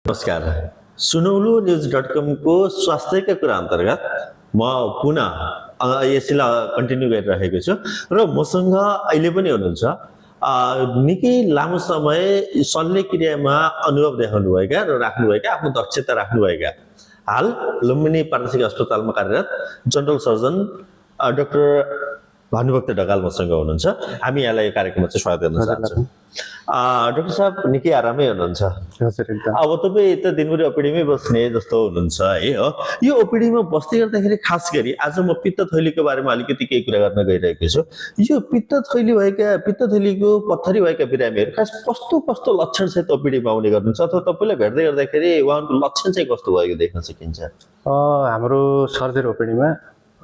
नमस्कार। सुनौलो न्युज.com को स्वास्थ्यका कुरा अन्तर्गत म पुनः यसलाई कन्टिन्यू गरिरहेको छु र मसँग अहिले पनि हुनुहुन्छ निकै लामो समय शल्यक्रियामा अनुभव देखाउनुभएका र राख्नुभएका आफ्नो दक्षता राख्नुभएका हाल लुम्बिनी प्रादेशिक अस्पतालमा कार्यरत general surgeon doctor Bhanubhakta Dhakal मसँग हुनुहुन्छ। हामी यहाँलाई यो कार्यक्रममा चाहिँ स्वागत गर्न चाहन्छौँ। डाक्टर साहब निकै आरामै हुनुहुन्छ? हजुर एकदम। अब तपाईँ त दिनभरि ओपिडीमै बस्ने जस्तो हुनुहुन्छ है हो। यो ओपिडीमा बस्दै गर्दाखेरि खास गरी आज म पित्त थैलीको बारेमा अलिकति केही कुरा गर्न गइरहेको छु। यो पित्त थैलीको पत्थरी भएका बिरामीहरू खास कस्तो कस्तो लक्षण सहित ओपिडीमा आउने गर्नुहुन्छ अथवा तपाईँलाई भेट्दै गर्दाखेरि उहाँको लक्षण चाहिँ कस्तो भएको देख्न सकिन्छ? हाम्रो सर्जरी ओपिडीमा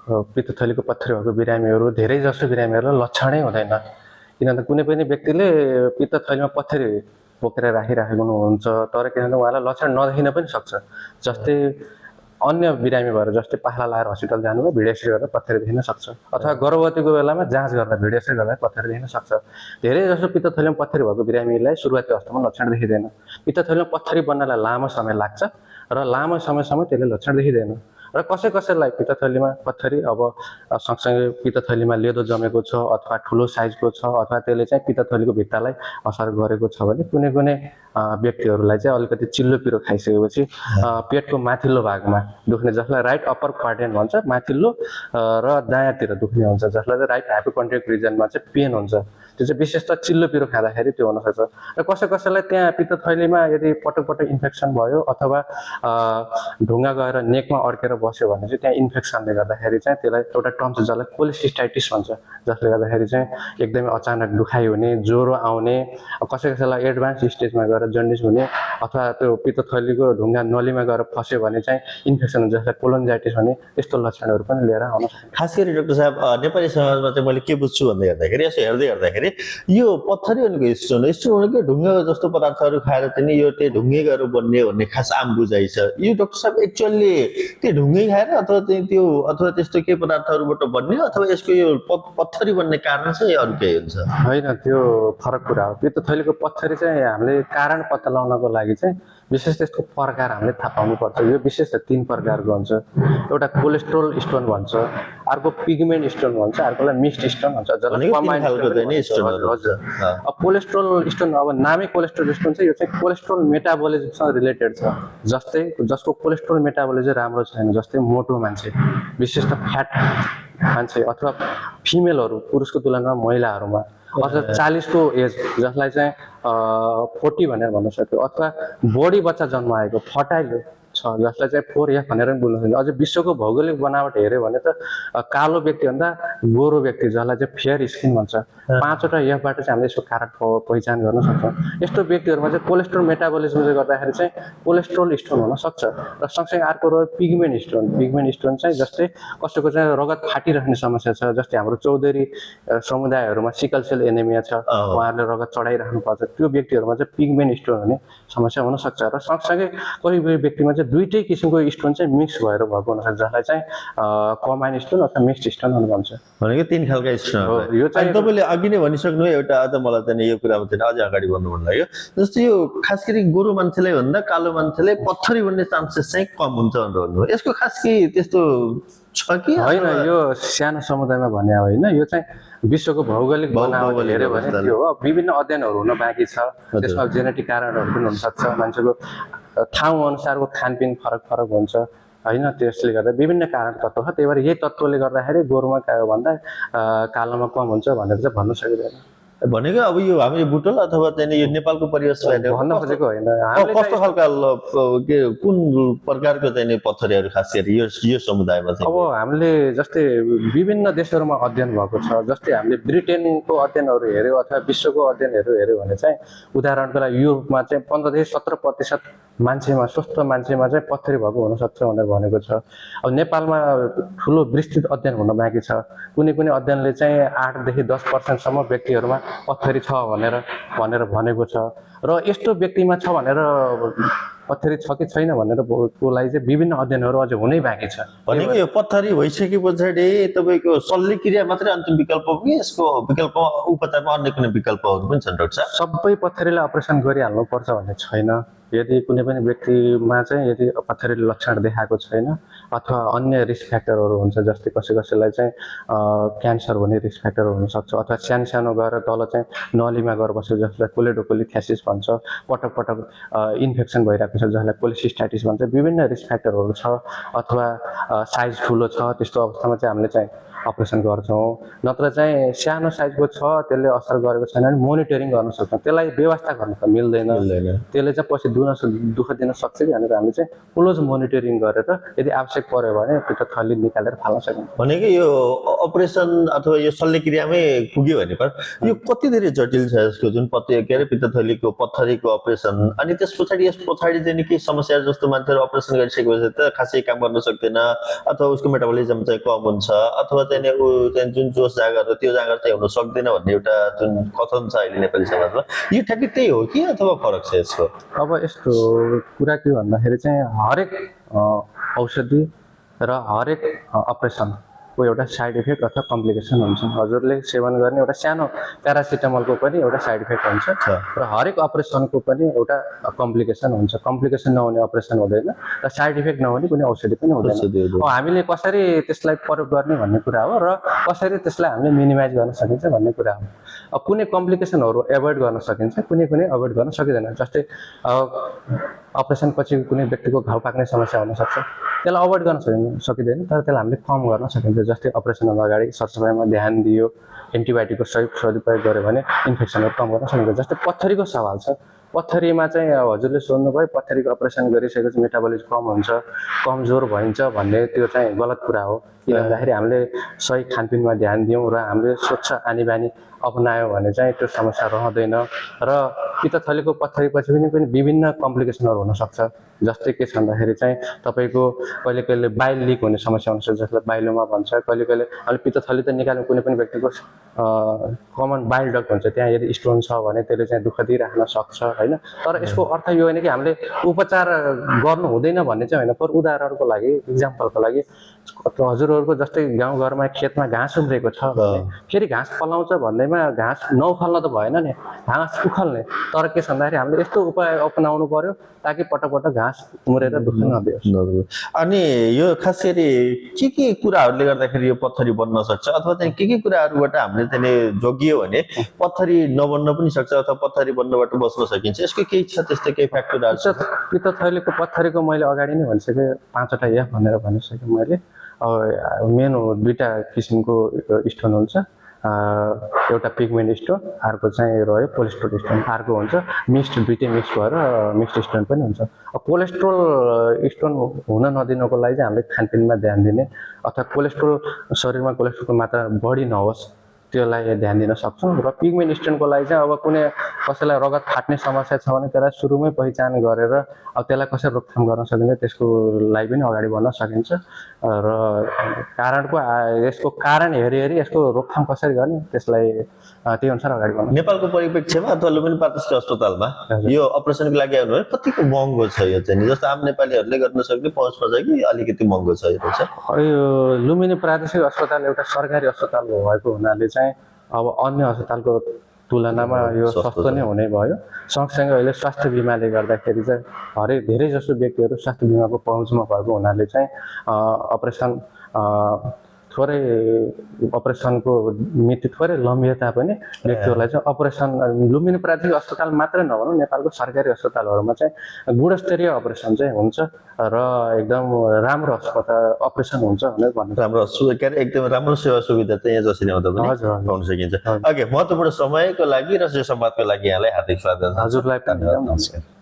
पित्त थैलीको पत्थरी भएको बिरामीहरू धेरै जसो बिरामीहरूलाई लक्षणै हुँदैन। किनभने कुनै पनि व्यक्तिले पित्त थैलीमा पत्थरी बोकेर राखिराखेको हुन्छ, तर किनभने उहाँलाई लक्षण नदेखिन पनि सक्छ। जस्तै अन्य बिरामी भएर जस्तै पाखला लाएर हस्पिटल जानुभयो, भिडियो एक्सरे गर्दा पत्थरी देखिन सक्छ, अथवा गर्भवतीको बेलामा जाँच गर्दा भिडियो एक्सरे गर्दा पत्थरी देखिन सक्छ। धेरै जसो पित्त थैलीमा पत्थरी भएको बिरामीलाई सुरुवाती अवस्थामा लक्षण देखिँदैन। पित्त थैलीमा पत्थरी बन्नलाई लामो समय लाग्छ र लामो समयसम्म त्यसले लक्षण देखिँदैन। र कसैलाई पित्त थैलीमा पत्थरी अब सँगसँगै पित्त थैलीमा लेदो जमेको छ अथवा ठुलो साइजको छ अथवा त्यसले चाहिँ पित्त थैलीको भित्तालाई असर गरेको छ भने कुनै कुनै व्यक्तिहरूलाई चाहिँ अलिकति चिल्लो पिरो खाइसकेपछि पेटको माथिल्लो भागमा दुख्ने, जसलाई राइट अप्पर क्वाड्रेन्ट भन्छ, माथिल्लो र दायाँतिर दुख्ने हुन्छ, जसलाई चाहिँ राइट हाइपोकन्ड्रिक रिजनमा चाहिँ पेन हुन्छ। त्यो चाहिँ विशेष त चिल्लो पिरो खाँदाखेरि त्यो हुनसक्छ। र कसैलाई त्यहाँ पित्त थैलीमा यदि पटक इन्फेक्सन भयो अथवा ढुङ्गा गएर नेकमा अड्केर बस्यो भने चाहिँ त्यहाँ इन्फेक्सनले गर्दाखेरि चाहिँ त्यसलाई एउटा टर्म छ जसलाई कोलेसिस्टाइटिस भन्छ, जसले गर्दाखेरि चाहिँ एकदमै अचानक दुखाइ हुने, ज्वरो आउने, कसैलाई एडभान्स स्टेजमा गएर जन्डिस हुने अथवा त्यो पित्त थैलीको ढुङ्गा नलीमा गएर फस्यो भने चाहिँ इन्फेक्सन हुन्छ, जसलाई कोलोन्जाइटिस भन्ने त्यस्तो लक्षणहरू पनि लिएर आउन सक्छ। खास गरी डाक्टर साहब नेपाली समाजमा चाहिँ मैले के बुझ्छु भन्दै गर्दाखेरि यसो हेर्दै गर्दाखेरि यो पत्थरी भनेको स्टोन भनेको ढुङ्गा जस्तो पदार्थहरू खाएर चाहिँ यो त्यो ढुङ्गेहरू बन्ने भन्ने खास आम बुझाइ छ। यो डाक्टर साहब एक्चुअली त्यो ढुङ्गे खाएर अथवा त्यस्तो के पदार्थहरूबाट बन्ने अथवा यसको यो पत्थरी बन्ने कारण चाहिँ अरू केही हुन्छ? होइन, त्यो फरक कुरा हो। पित्त थैलीको पत्थरी चाहिँ हामीले कारण पत्ता लगाउनको लागि चाहिँ विशेष त्यसको प्रकार हामीले थाहा पाउनुपर्छ। यो विशेष 3 प्रकारको हुन्छ। एउटा कोलेस्ट्रोल स्टोन भन्छ, अर्को पिगमेन्ट स्टोन भन्छ, अर्कोलाई मिक्स्ड स्टोन भन्छ। अब कोलेस्ट्रोल स्टोन, अब नामै कोलेस्ट्रोल स्टोन छ, यो चाहिँ कोलेस्ट्रोल मेटाबोलिजमसँग रिलेटेड छ। जस्तै जसको कोलेस्ट्रोल मेटाबोलिजम राम्रो छैन, जस्तै मोटो मान्छे, विशेष त फ्याट मान्छे अथवा फिमेलहरू, पुरुषको तुलनामा महिलाहरूमा, अथवा 40 को एज जसलाई चाहिँ 40 भनेर भन्न सक्यो, अथवा बढी बच्चा जन्माएको फर्टाइल छ जसलाई चाहिँ 4F भनेर पनि बोल्न सकिन्छ। अझ विश्वको भौगोलिक बनावट हेऱ्यो भने त कालो व्यक्तिभन्दा गोरो व्यक्ति, जसलाई चाहिँ फेयर स्किन भन्छ, 5वटा एफबाट चाहिँ हामीले यसको कारण पहिचान गर्न सक्छौँ। यस्तो व्यक्तिहरूमा चाहिँ कोलेस्ट्रोल मेटाबोलिजमले गर्दाखेरि चाहिँ कोलेस्ट्रोल स्टोन हुन सक्छ। र सँगसँगै अर्को रह्यो पिगमेन्ट स्टोन चाहिँ जस्तै कसैको चाहिँ रगत फाटिरहने समस्या छ, जस्तै हाम्रो चौधरी समुदायहरूमा सिकल सेल एनेमिया छ, उहाँहरूले रगत चढाइराख्नु पर्छ, त्यो व्यक्तिहरूमा चाहिँ पिगमेन्ट स्टोन हुने समस्या हुन सक्छ। र सँगसँगै कोही व्यक्तिमा चाहिँ दुईटै किसिमको स्टोन चाहिँ मिक्स भएर भएको हुनसक्छ, जसलाई चाहिँ कम्बाइन स्टोन अथवा मिक्स्ड स्टोन भन्छ। भनेको 3 खालका स्टोन हो। यो चाहिँ तपाईँले अघि नै भनिसक्नु एउटा अझ मलाई चाहिँ यो कुरामा चाहिँ अझ अगाडि बढ्नु मन लाग्यो। जस्तै यो खास गरी गोरो मान्छेलाई भन्दा कालो मान्छेलाई पत्थरी बन्ने चान्सेस चाहिँ कम हुन्छ भनेर भन्नुभयो। यसको खास के त्यस्तो छ कि होइन? यो सानो समुदायमा भने होइन, यो चाहिँ विश्वको भौगोलिक बनावट हेऱ्यो भने त्यो हो। विभिन्न अध्ययनहरू हुन बाँकी छ, त्यसमा जेनेटिक कारणहरू पनि हुनसक्छ, मान्छेको ठाउँ अनुसारको खानपिन फरक हुन्छ होइन, त्यसले गर्दा विभिन्न कारण तत्त्व छ। त्यही भएर यही तत्त्वले गर्दाखेरि गोरुमा भन्दा कालोमा कम हुन्छ भनेर चाहिँ भन्न सकिँदैन। भनेको अब यो हामीले बुटोल अथवा चाहिँ यो नेपालको परिवेशमा भन्न खोजेको होइन, कस्तो खालका कुन प्रकारको चाहिँ पत्थरीहरू खास गरी यो समुदायमा चाहिँ? अब हामीले जस्तै विभिन्न देशहरूमा अध्ययन भएको छ, जस्तै हामीले ब्रिटेनको अध्ययनहरू हेऱ्यो अथवा विश्वको अध्ययनहरू हेऱ्यो भने चाहिँ उदाहरणको लागि युरोपमा चाहिँ 15 देखि 17% मान्छेमा, स्वस्थ मान्छेमा चाहिँ पत्थरी भएको हुनसक्छ भनेर भनेको छ। अब नेपालमा ठुलो विस्तृत अध्ययन हुन बाँकी छ। कुनै अध्ययनले चाहिँ 8 देखि 10% व्यक्तिहरूमा पत्थरी छ भनेर भनेको छ। र यस्तो व्यक्तिमा छ भनेर पत्थरी छ कि छैन भनेर को लागि चाहिँ विभिन्न अध्ययनहरू अझै हुनै बाँकी छ। भनेको यो पत्थरी भइसके पछाडि तपाईँको शल्यक्रिया मात्रै अन्तिम विकल्प हो कि यसको विकल्प उपचारमा अन्य कुनै विकल्पहरू पनि छन् डाक्टर साहब? सबै पत्थरीलाई अपरेसन गरिहाल्नु पर्छ भन्ने छैन। यदि कुनै पनि व्यक्तिमा चाहिँ यदि पत्थरी लक्षण देखाएको छैन अथवा अन्य रिस्क फ्याक्टरहरू हुन्छ, जस्तै कसैलाई चाहिँ क्यान्सर हुने रिस्क फ्याक्टरहरू हुनसक्छ, अथवा सानो सानो गएर तल चाहिँ नलीमा गएर बसेको जसलाई कोलेडोकोलिथ्यासिस भन्छ, पटक पटक इन्फेक्सन भइरहेको छ जसलाई कोलेसिस्टाइटिस भन्छ, विभिन्न रिस्क फ्याक्टरहरू छ, अथवा साइज ठुलो छ, त्यस्तो अवस्थामा चाहिँ हामीले चाहिँ अपरेसन गर्छौँ। नत्र चाहिँ सानो साइजको छ, त्यसले असर गरेको छैन भने मोनिटरिङ गर्न सक्छौँ, त्यसलाई व्यवस्था गर्न त मिल्दैन, त्यसले चाहिँ पछि दुःख दिन सक्छ कि भनेर हामीले चाहिँ क्लोज मोनिटरिङ गरेर यदि आवश्यक पर्यो भने पित्त थली निकालेर फाल्न सकिन्छ। भनेको यो अपरेसन अथवा यो शल्यक्रियामै पुग्यो भने पर यो कति धेरै जटिल छ यसको जुन के अरे पित्तथलीको पत्थरीको अपरेसन, अनि त्यस पछाडि चाहिँ केही समस्या जस्तो मान्छेहरू अपरेसन गरिसकेपछि त खासै काम गर्न सक्दैन, अथवा उसको मेटाबोलिजम चाहिँ कम हुन्छ, अथवा चाहिँ ऊ चाहिँ जुन जोस जाँगर त्यो जाँगर चाहिँ हुन सक्दैन भन्ने एउटा जुन कथन छ अहिले नेपाली समाजमा, यो ठ्याक्कै त्यही हो कि अथवा फरक छ यसको? अब यस्तो कुरा के भन्दाखेरि चाहिँ हरेक औषधि र हरेक अपरेसनको एउटा साइड इफेक्ट अथवा कम्प्लिकेसन हुन्छ। हजुरले सेवन गर्ने एउटा सानो प्यारासिटामलको पनि एउटा साइड इफेक्ट हुन्छ र हरेक अपरेसनको पनि एउटा कम्प्लिकेसन हुन्छ। कम्प्लिकेसन नहुने अपरेसन हुँदैन र साइड इफेक्ट नहुने कुनै औषधि पनि हुँदैन। हामीले कसरी त्यसलाई प्रयोग गर्ने भन्ने कुरा हो र कसरी त्यसलाई हामीले मिनिमाइज गर्न सकिन्छ भन्ने कुरा हो। अब कुनै कम्प्लिकेसनहरू एभोइड गर्न सकिन्छ, कुनै एभोइड गर्न सकिँदैन। जस्तै अपरेसन पछि कुनै व्यक्तिको घाउ पाक्ने समस्या हुनसक्छ, त्यसलाई अभोइड गर्न सकिँदैन, तर त्यसलाई हामीले कम गर्न सकिन्छ। जस्तै अपरेसनभन्दा अगाडि सरसफाइमा ध्यान दियो, एन्टिबायोटिकको सही सदुपयोग गर्यो भने इन्फेक्सनहरू कम गर्न सकिन्छ। जस्तै पत्थरीको सवाल छ, पत्थरीमा चाहिँ अब हजुरले सोध्नुभयो पत्थरीको अपरेसन गरिसकेपछि मेटाबोलिजम कम हुन्छ, कमजोर भइन्छ भन्ने त्यो चाहिँ गलत कुरा हो। किन भन्दाखेरि हामीले सही खानपिनमा ध्यान दियौँ र हामीले स्वच्छ आनीबानी अपनायो भने चाहिँ त्यो समस्या रहँदैन। र पित्तथलीको पत्थरीपछि पनि विभिन्न कम्प्लिकेसनहरू हुनसक्छ। जस्तै के छ भन्दाखेरि चाहिँ तपाईँको कहिले कहिले बाइल लिक हुने समस्या हुनसक्छ, जसलाई बाइलोमा भन्छ। कहिले कहिले अहिले पित्तथली त निकाल्नु कुनै पनि व्यक्तिको कमन बाइल डक्ट हुन्छ, त्यहाँ यदि स्टोन छ भने त्यसले चाहिँ दुःख दिइराख्न सक्छ होइन। तर यसको अर्थ यो होइन कि हामीले उपचार गर्नु हुँदैन भन्ने चाहिँ होइन। पर उदाहरणको लागि, इक्जाम्पलको लागि, हजुरहरूको जस्तै गाउँघरमा खेतमा घाँस उम्रेको छ भने फेरि घाँस पलाउँछ भन्दैमा घाँस नउखाल्न त भएन नि, घाँस उखाल्ने। तर के छ भन्दाखेरि हामीले यस्तो उपाय अपनाउनु पर्यो ताकि पटक पटक घाँस उम्रेर दुःख नदियोस्। अनि यो खास गरी के कुराहरूले गर्दाखेरि यो पत्थरी बन्न सक्छ, अथवा चाहिँ के कुराहरूबाट हामीले चाहिँ जोगियो भने पत्थरी नबन्न पनि सक्छ अथवा पत्थरी बन्नबाट बच्न सकिन्छ? यसको केही छ त्यस्तै केही फ्याक्टरहरू छ? पित्तथलीको पत्थरीको मैले अगाडि नै भनिसकेँ, 5वटा एफ भनेर भनिसकेँ मैले। मेन दुईवटा किसिमको स्टोन हुन्छ, एउटा पिगमेन्ट स्टोन, अर्को चाहिँ रह्यो कोलेस्ट्रोल स्टोन। अर्को हुन्छ मिक्स्ड, दुइटै मिक्स भएर मिक्स्ड स्टोन पनि हुन्छ। कोलेस्ट्रोल स्टोन हुन नदिनको लागि चाहिँ हामीले खानपिनमा ध्यान दिने, अथवा कोलेस्ट्रोल शरीरमा कोलेस्ट्रोलको मात्रा बढी नहोस् त्यसलाई ध्यान दिन सक्छौँ। र पिगमेन्ट स्टोनको लागि चाहिँ अब कुनै कसैलाई रगत फाट्ने समस्या छ भने त्यसलाई सुरुमै पहिचान गरेर अब त्यसलाई कसरी रोकथाम गर्न सकिन्छ त्यसको लागि पनि अगाडि बढ्न सकिन्छ। र यसको कारण हेरी यसको रोकथाम कसरी गर्ने त्यसलाई त्यही अनुसार अगाडि बढ्नु। नेपालको परिप्रेक्ष्यमा अथवा लुम्बिनी प्रादेशिक अस्पतालमा यो अपरेसनको लागि आउनु भने कतिको महँगो छ यो चाहिँ? जस्तो आम नेपालीहरूले गर्न सक्ने पहुँचमा छ कि अलिकति महँगो छ यो चाहिँ? यो लुम्बिनी प्रादेशिक अस्पताल एउटा सरकारी अस्पताल भएको हुनाले चाहिँ अब अन्य अस्पतालको तुलनामा यो सस्तो नै हुने भयो। सँगसँगै अहिले स्वास्थ्य बिमाले गर्दाखेरि चाहिँ धेरै जसो व्यक्तिहरू स्वास्थ्य बिमाको पहुँचमा भएको हुनाले चाहिँ अपरेसनको मिति थोरै लम्बिए तापनि व्यक्तिहरूलाई चाहिँ अपरेसन लुम्बिनी प्रादेशिक अस्पताल मात्रै नभनौँ, नेपालको सरकारी अस्पतालहरूमा चाहिँ गुणस्तरीय अपरेसन चाहिँ हुन्छ र एकदम राम्रो अपरेसन हुन्छ भनेर भन्नु। राम्रो एकदम राम्रो सेवा सुविधा चाहिँ यहाँ जसरी आउँदा पनि पाउन सकिन्छ। महत्त्वपूर्ण समयको लागि र यो संवादको लागि यहाँलाई हार्दिक स्वागत। हजुरलाई पनि नमस्कार।